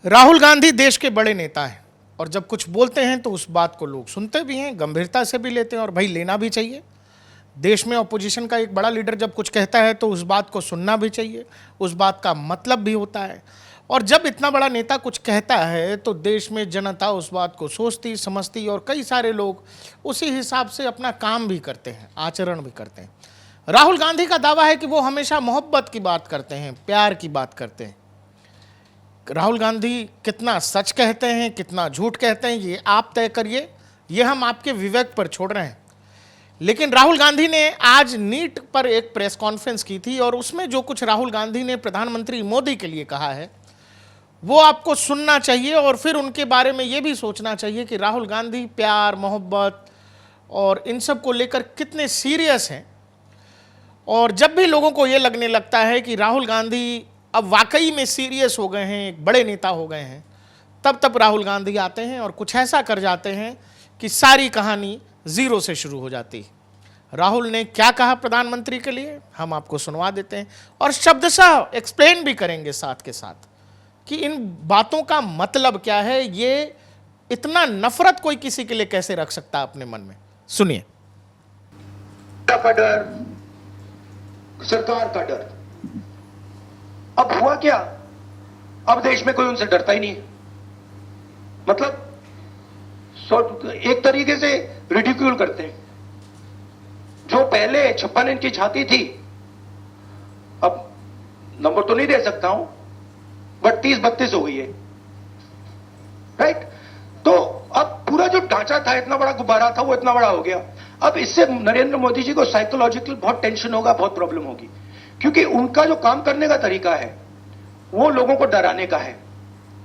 राहुल गांधी देश के बड़े नेता हैं और जब कुछ बोलते हैं तो उस बात को लोग सुनते भी हैं, गंभीरता से भी लेते हैं और भाई लेना भी चाहिए। देश में अपोजिशन का एक बड़ा लीडर जब कुछ कहता है तो उस बात को सुनना भी चाहिए, उस बात का मतलब भी होता है। और जब इतना बड़ा नेता कुछ कहता है तो देश में जनता उस बात को सोचती समझती और कई सारे लोग उसी हिसाब से अपना काम भी करते हैं, आचरण भी करते हैं। राहुल गांधी का दावा है कि वो हमेशा मोहब्बत की बात करते हैं, प्यार की बात करते हैं। राहुल गांधी कितना सच कहते हैं, कितना झूठ कहते हैं, ये आप तय करिए, ये हम आपके विवेक पर छोड़ रहे हैं। लेकिन राहुल गांधी ने आज नीट पर एक प्रेस कॉन्फ्रेंस की थी और उसमें जो कुछ राहुल गांधी ने प्रधानमंत्री मोदी के लिए कहा है वो आपको सुनना चाहिए और फिर उनके बारे में ये भी सोचना चाहिए कि राहुल गांधी प्यार, मोहब्बत और इन सब को लेकर कितने सीरियस हैं। और जब भी लोगों को ये लगने लगता है कि राहुल गांधी अब वाकई में सीरियस हो गए हैं, एक बड़े नेता हो गए हैं, तब राहुल गांधी आते हैं और कुछ ऐसा कर जाते हैं कि सारी कहानी जीरो से शुरू हो जाती है। राहुल ने क्या कहा प्रधानमंत्री के लिए हम आपको सुनवा देते हैं और शब्दशः एक्सप्लेन भी करेंगे साथ के साथ कि इन बातों का मतलब क्या है। ये इतना नफरत कोई किसी के लिए कैसे रख सकता है अपने मन में, सुनिए। का डर, सरकार का डर। अब हुआ क्या, अब देश में कोई उनसे डरता ही नहीं है। मतलब एक तरीके से रिडिक्यूल करते हैं। जो पहले 56 इंच की छाती थी, अब नंबर तो नहीं दे सकता हूं, बट 30-32 हो गई है, राइट। तो अब पूरा जो ढांचा था, इतना बड़ा गुब्बारा था, वो इतना बड़ा हो गया। अब इससे नरेंद्र मोदी जी को साइकोलॉजिकल बहुत टेंशन होगा, बहुत प्रॉब्लम होगी, क्योंकि उनका जो काम करने का तरीका है वो लोगों को डराने का है,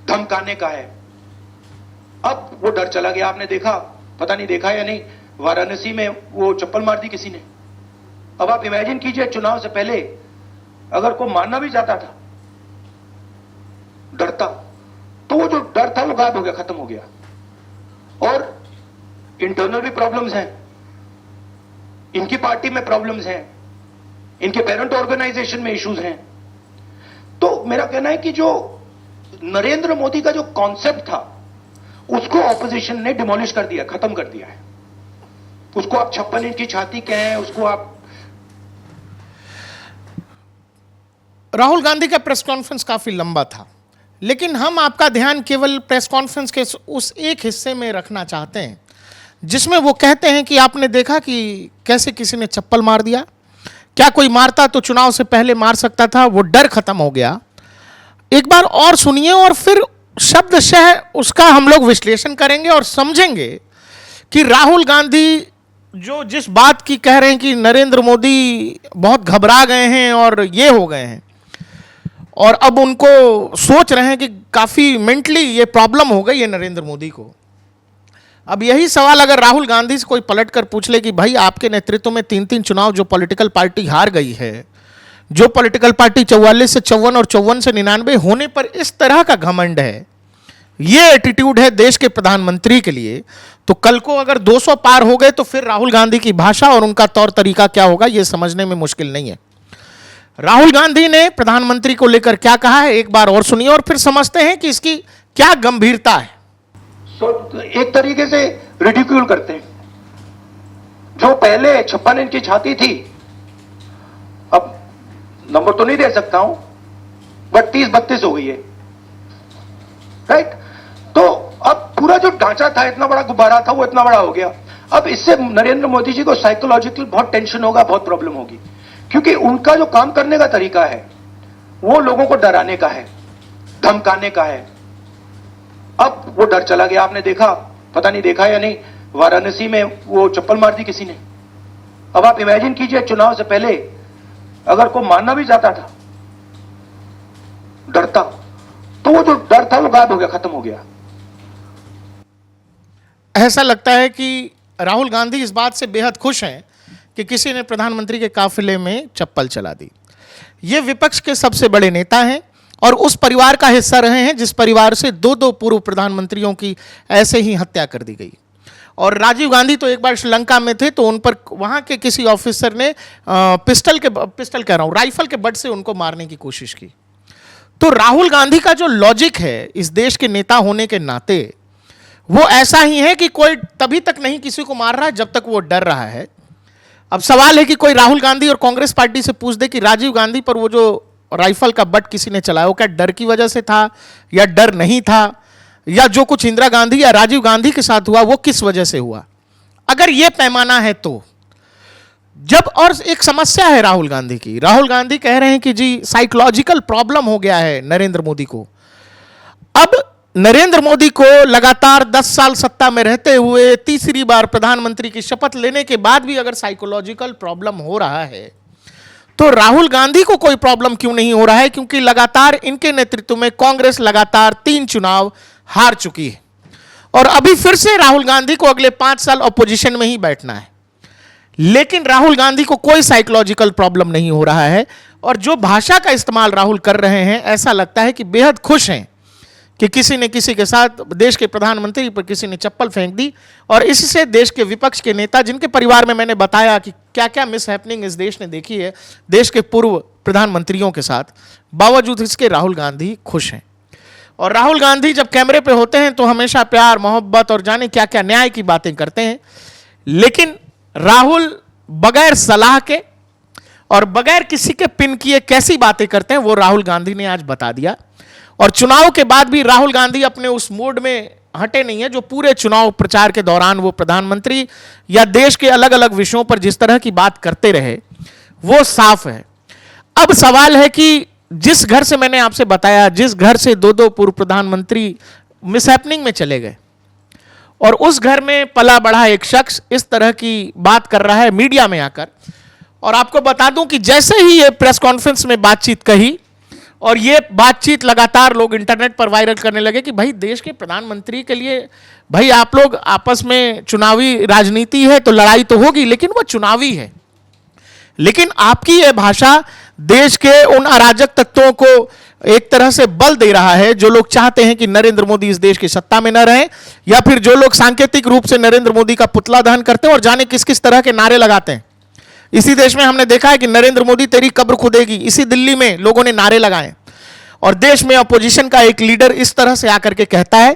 धमकाने का है। अब वो डर चला गया। आपने देखा, पता नहीं देखा या नहीं, वाराणसी में वो चप्पल मार दी किसी ने। अब आप इमेजिन कीजिए, चुनाव से पहले अगर कोई मारना भी जाता था डरता, तो वो जो डर था वो गायब हो गया, खत्म हो गया। और इंटरनल भी प्रॉब्लम्स हैं, इनकी पार्टी में प्रॉब्लम्स हैं, इनके पेरेंट ऑर्गेनाइजेशन में इश्यूज हैं। तो मेरा कहना है कि जो नरेंद्र मोदी का जो कॉन्सेप्ट था उसको ऑपोजिशन ने डिमोलिश कर दिया, खत्म कर दिया है। उसको आप 56 इंच की छाती कहें, उसको आप। राहुल गांधी का प्रेस कॉन्फ्रेंस काफी लंबा था, लेकिन हम आपका ध्यान केवल प्रेस कॉन्फ्रेंस के उस एक हिस्से में रखना चाहते हैं जिसमें वो कहते हैं कि आपने देखा कि कैसे किसी ने चप्पल मार दिया। क्या कोई मारता तो चुनाव से पहले मार सकता था, वो डर खत्म हो गया। एक बार और सुनिए और फिर शब्दशः उसका हम लोग विश्लेषण करेंगे और समझेंगे कि राहुल गांधी जो जिस बात की कह रहे हैं कि नरेंद्र मोदी बहुत घबरा गए हैं और ये हो गए हैं और अब उनको सोच रहे हैं कि काफ़ी मेंटली ये प्रॉब्लम हो गई है नरेंद्र मोदी को। अब यही सवाल अगर राहुल गांधी से कोई पलट कर पूछ ले कि भाई आपके नेतृत्व में 3-3 चुनाव जो पॉलिटिकल पार्टी हार गई है, जो पॉलिटिकल पार्टी 44 से 54 और 54 से 99 होने पर इस तरह का घमंड है, ये एटीट्यूड है देश के प्रधानमंत्री के लिए, तो कल को अगर 200 पार हो गए तो फिर राहुल गांधी की भाषा और उनका तौर तरीका क्या होगा, ये समझने में मुश्किल नहीं है। राहुल गांधी ने प्रधानमंत्री को लेकर क्या कहा है एक बार और सुनिए और फिर समझते हैं कि इसकी क्या गंभीरता है। एक तरीके से रिडिक्यूल करते हैं। जो पहले 56 इंच की छाती थी, अब नंबर तो नहीं दे सकता हूं, बट 30-32 हो गई है, राइट। तो अब पूरा जो ढांचा था, इतना बड़ा गुब्बारा था, वो इतना बड़ा हो गया। अब इससे नरेंद्र मोदी जी को साइकोलॉजिकल बहुत टेंशन होगा, बहुत प्रॉब्लम होगी, क्योंकि उनका जो काम करने का तरीका है वो लोगों को डराने का है, धमकाने का है। अब वो डर चला गया। आपने देखा, पता नहीं देखा या नहीं, वाराणसी में वो चप्पल मार दी किसी ने। अब आप इमेजिन कीजिए, चुनाव से पहले अगर कोई मारना भी जाता था डरता, तो वो जो डर था वो गायब हो गया, खत्म हो गया। ऐसा लगता है कि राहुल गांधी इस बात से बेहद खुश हैं कि किसी ने प्रधानमंत्री के काफिले में चप्पल चला दी। ये विपक्ष के सबसे बड़े नेता हैं और उस परिवार का हिस्सा रहे हैं जिस परिवार से 2 पूर्व प्रधानमंत्रियों की ऐसे ही हत्या कर दी गई। और राजीव गांधी तो एक बार श्रीलंका में थे तो उन पर वहाँ के किसी ऑफिसर ने राइफल के बट से उनको मारने की कोशिश की। तो राहुल गांधी का जो लॉजिक है इस देश के नेता होने के नाते, वो ऐसा ही है कि कोई तभी तक नहीं किसी को मार रहा है जब तक वो डर रहा है। अब सवाल है कि कोई राहुल गांधी और कांग्रेस पार्टी से पूछ दे कि राजीव गांधी पर वो जो राइफल का बट किसी ने चलाया, वो क्या डर की वजह से था या डर नहीं था, या जो कुछ इंदिरा गांधी या राजीव गांधी के साथ हुआ वो किस वजह से हुआ? अगर ये पैमाना है तो जब, और एक समस्या है राहुल गांधी की, राहुल गांधी कह रहे हैं कि जी साइकोलॉजिकल प्रॉब्लम हो गया है नरेंद्र मोदी को। अब नरेंद्र मोदी को लगातार 10 साल सत्ता में रहते हुए तीसरी बार प्रधानमंत्री की शपथ लेने के बाद भी अगर साइकोलॉजिकल प्रॉब्लम हो रहा है तो राहुल गांधी को कोई प्रॉब्लम क्यों नहीं हो रहा है? क्योंकि लगातार इनके नेतृत्व में कांग्रेस लगातार 3 चुनाव हार चुकी है और अभी फिर से राहुल गांधी को अगले 5 साल ऑपोजिशन में ही बैठना है। लेकिन राहुल गांधी को कोई साइकोलॉजिकल प्रॉब्लम नहीं हो रहा है और जो भाषा का इस्तेमाल राहुल कर रहे हैं ऐसा लगता है कि बेहद खुश हैं कि किसी ने किसी के साथ, देश के प्रधानमंत्री पर किसी ने चप्पल फेंक दी, और इससे देश के विपक्ष के नेता, जिनके परिवार में मैंने बताया कि क्या क्या मिस हैपनिंग इस देश ने देखी है देश के पूर्व प्रधानमंत्रियों के साथ, बावजूद इसके राहुल गांधी खुश हैं। और राहुल गांधी जब कैमरे पे होते हैं तो हमेशा प्यार, मोहब्बत और जाने क्या क्या न्याय की बातें करते हैं, लेकिन राहुल बगैर सलाह के और बगैर किसी के पिन किए कैसी बातें करते हैं वो राहुल गांधी ने आज बता दिया। और चुनाव के बाद भी राहुल गांधी अपने उस मोड में हटे नहीं है जो पूरे चुनाव प्रचार के दौरान वो प्रधानमंत्री या देश के अलग अलग विषयों पर जिस तरह की बात करते रहे वो साफ है। अब सवाल है कि जिस घर से मैंने आपसे बताया, जिस घर से 2 पूर्व प्रधानमंत्री मिसहैपनिंग में चले गए और उस घर में पला बढ़ा एक शख्स इस तरह की बात कर रहा है मीडिया में आकर, और आपको बता दूं कि जैसे ही ये प्रेस कॉन्फ्रेंस में बातचीत कही और ये बातचीत लगातार लोग इंटरनेट पर वायरल करने लगे कि भाई देश के प्रधानमंत्री के लिए, भाई आप लोग आपस में चुनावी राजनीति है तो लड़ाई तो होगी लेकिन वो चुनावी है। लेकिन आपकी ये भाषा देश के उन अराजक तत्वों को एक तरह से बल दे रहा है जो लोग चाहते हैं कि नरेंद्र मोदी इस देश की सत्ता में न रहें, या फिर जो लोग सांकेतिक रूप से नरेंद्र मोदी का पुतला दहन करते हैं और जाने किस किस तरह के नारे लगाते हैं। इसी देश में हमने देखा है कि नरेंद्र मोदी तेरी कब्र खुदेगी, इसी दिल्ली में लोगों ने नारे लगाए, और देश में अपोजिशन का एक लीडर इस तरह से आकर के कहता है।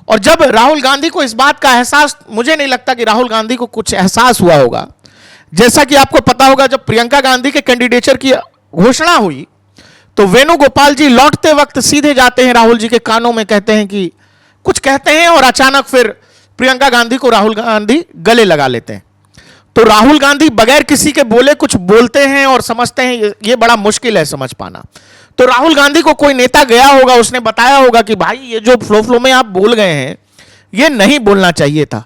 और जब राहुल गांधी को इस बात का एहसास, मुझे नहीं लगता कि राहुल गांधी को कुछ एहसास हुआ होगा, जैसा कि आपको पता होगा जब प्रियंका गांधी के कैंडिडेचर की घोषणा हुई तो वेणुगोपाल जी लौटते वक्त सीधे जाते हैं राहुल जी के कानों में, कहते हैं कि कुछ कहते हैं और अचानक फिर प्रियंका गांधी को राहुल गांधी गले लगा लेते हैं। तो राहुल गांधी बगैर किसी के बोले कुछ बोलते हैं और समझते हैं, ये बड़ा मुश्किल है समझ पाना। तो राहुल गांधी को कोई नेता गया होगा, उसने बताया होगा कि भाई ये जो फ्लो में आप बोल गए हैं ये नहीं बोलना चाहिए था,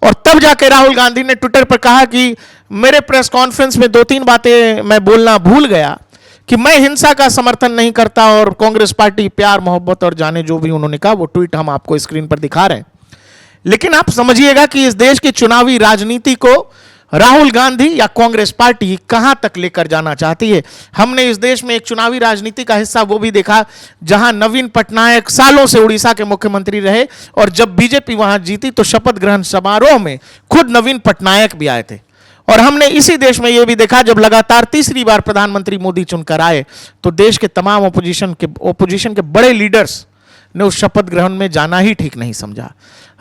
और तब जाके राहुल गांधी ने ट्विटर पर कहा कि मेरे प्रेस कॉन्फ्रेंस में 2-3 बातें मैं बोलना भूल गया कि मैं हिंसा का समर्थन नहीं करता और कांग्रेस पार्टी प्यार मोहब्बत और जाने जो भी उन्होंने कहा, वो ट्वीट हम आपको स्क्रीन पर दिखा रहे हैं। लेकिन आप समझिएगा कि इस देश की चुनावी राजनीति को राहुल गांधी या कांग्रेस पार्टी कहां तक लेकर जाना चाहती है। हमने इस देश में एक चुनावी राजनीति का हिस्सा वो भी देखा जहां नवीन पटनायक सालों से उड़ीसा के मुख्यमंत्री रहे, और जब बीजेपी वहां जीती तो शपथ ग्रहण समारोह में खुद नवीन पटनायक भी आए थे। और हमने इसी देश में यह भी देखा जब लगातार तीसरी बार प्रधानमंत्री मोदी चुनकर आए तो देश के तमाम ओपोजिशन के बड़े लीडर्स ने उस शपथ ग्रहण में जाना ही ठीक नहीं समझा।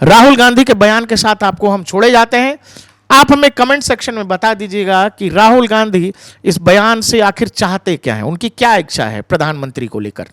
राहुल गांधी के बयान के साथ आपको हम छोड़े जाते हैं। आप हमें कमेंट सेक्शन में बता दीजिएगा कि राहुल गांधी इस बयान से आखिर चाहते क्या हैं, उनकी क्या इच्छा है प्रधानमंत्री को लेकर।